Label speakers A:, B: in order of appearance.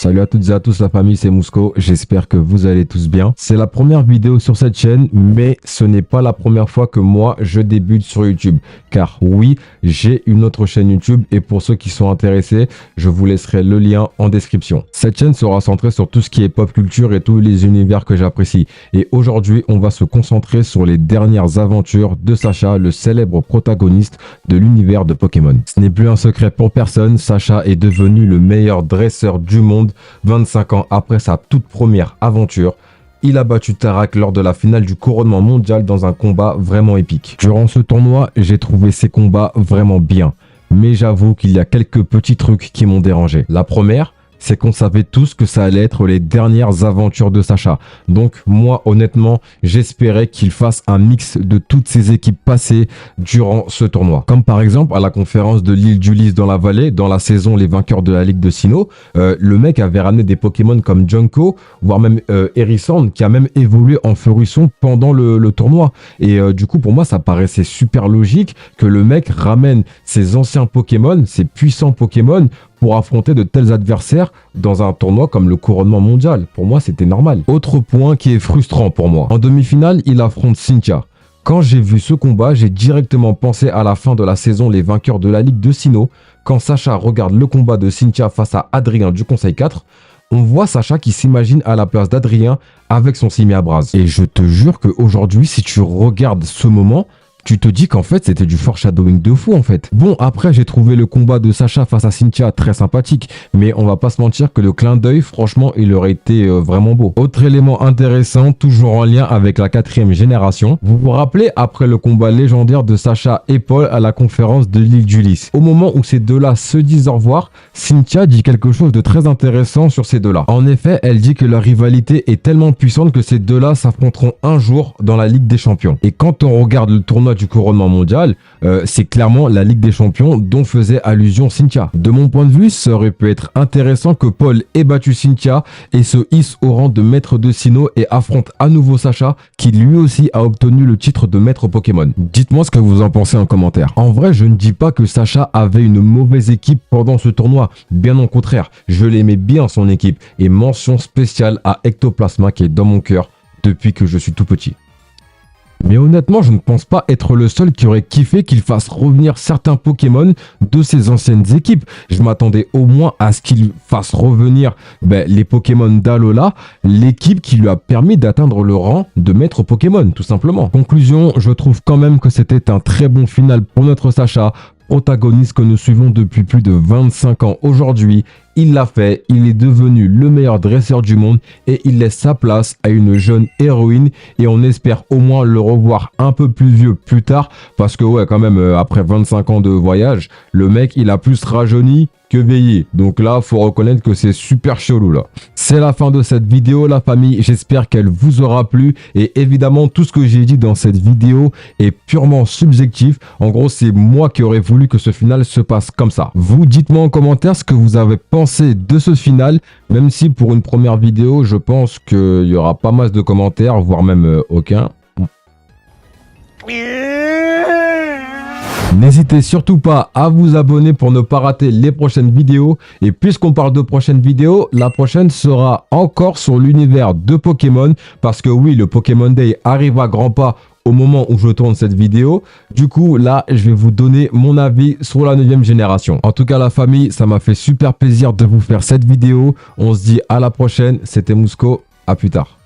A: Salut à toutes et à tous la famille, c'est Mousco, j'espère que vous allez tous bien. C'est la première vidéo sur cette chaîne, mais ce n'est pas la première fois que moi je débute sur YouTube. Car oui, j'ai une autre chaîne YouTube et pour ceux qui sont intéressés, je vous laisserai le lien en description. Cette chaîne sera centrée sur tout ce qui est pop culture et tous les univers que j'apprécie. Et aujourd'hui, on va se concentrer sur les dernières aventures de Sacha, le célèbre protagoniste de l'univers de Pokémon. Ce n'est plus un secret pour personne, Sacha est devenu le meilleur dresseur du monde 25 ans après sa toute première aventure. Il a battu Tarak lors de la finale du couronnement mondial dans un combat vraiment épique. Durant ce tournoi, j'ai trouvé ces combats vraiment bien. Mais j'avoue qu'il y a quelques petits trucs qui m'ont dérangé. La première, c'est qu'on savait tous que ça allait être les dernières aventures de Sacha. Donc moi, honnêtement, j'espérais qu'il fasse un mix de toutes ses équipes passées durant ce tournoi. Comme par exemple à la conférence de l'île d'Ulysse dans la vallée, dans la saison Les Vainqueurs de la Ligue de Sinnoh, le mec avait ramené des Pokémon comme Junko, voire même Hérissand, qui a même évolué en Furisson pendant le tournoi. Et du coup, pour moi, ça paraissait super logique que le mec ramène ses anciens Pokémon, ses puissants Pokémon, pour affronter de tels adversaires dans un tournoi comme le couronnement mondial. Pour moi, c'était normal. Autre point qui est frustrant pour moi. En demi-finale, il affronte Cynthia. Quand j'ai vu ce combat, j'ai directement pensé à la fin de la saison Les Vainqueurs de la Ligue de Sinnoh. Quand Sacha regarde le combat de Cynthia face à Adrien du Conseil 4, on voit Sacha qui s'imagine à la place d'Adrien avec son Simiabras. Et je te jure qu'aujourd'hui, si tu regardes ce moment, tu te dis qu'en fait, c'était du foreshadowing de fou, en fait. Bon, après, j'ai trouvé le combat de Sacha face à Cynthia très sympathique, mais on va pas se mentir que le clin d'œil, franchement, il aurait été vraiment beau. Autre élément intéressant, toujours en lien avec la 4e génération. Vous vous rappelez, après le combat légendaire de Sacha et Paul à la conférence de l'île d'Ulysse, au moment où ces deux-là se disent au revoir, Cynthia dit quelque chose de très intéressant sur ces deux-là. En effet, elle dit que leur rivalité est tellement puissante que ces deux-là s'affronteront un jour dans la Ligue des Champions. Et quand on regarde le tournoi du couronnement mondial, c'est clairement la Ligue des Champions dont faisait allusion Cynthia. De mon point de vue, ça aurait pu être intéressant que Paul ait battu Cynthia et se hisse au rang de maître de Sinnoh et affronte à nouveau Sacha, qui lui aussi a obtenu le titre de maître Pokémon. Dites-moi ce que vous en pensez en commentaire. En vrai, je ne dis pas que Sacha avait une mauvaise équipe pendant ce tournoi, bien au contraire, je l'aimais bien son équipe, et mention spéciale à Ectoplasma qui est dans mon cœur depuis que je suis tout petit. Mais honnêtement, je ne pense pas être le seul qui aurait kiffé qu'il fasse revenir certains Pokémon de ses anciennes équipes. Je m'attendais au moins à ce qu'il fasse revenir les Pokémon d'Alola, l'équipe qui lui a permis d'atteindre le rang de maître Pokémon, tout simplement. Conclusion, je trouve quand même que c'était un très bon final pour notre Sacha, protagoniste que nous suivons depuis plus de 25 ans aujourd'hui. Il l'a fait, il est devenu le meilleur dresseur du monde et il laisse sa place à une jeune héroïne et on espère au moins le revoir un peu plus vieux plus tard parce que ouais, quand même après 25 ans de voyage, le mec il a plus rajeuni que vieilli. Donc là, faut reconnaître que c'est super chelou là. C'est la fin de cette vidéo la famille, j'espère qu'elle vous aura plu et évidemment tout ce que j'ai dit dans cette vidéo est purement subjectif. En gros, c'est moi qui aurais voulu que ce final se passe comme ça. Vous dites-moi en commentaire ce que vous avez pensé de ce final, même si pour une première vidéo, je pense qu'il y aura pas mal de commentaires, voire même aucun. N'hésitez surtout pas à vous abonner pour ne pas rater les prochaines vidéos. Et puisqu'on parle de prochaines vidéos, la prochaine sera encore sur l'univers de Pokémon. Parce que oui, le Pokémon Day arrive à grands pas au moment où je tourne cette vidéo. Du coup, là, je vais vous donner mon avis sur la 9e génération. En tout cas, la famille, ça m'a fait super plaisir de vous faire cette vidéo. On se dit à la prochaine. C'était Mousco. À plus tard.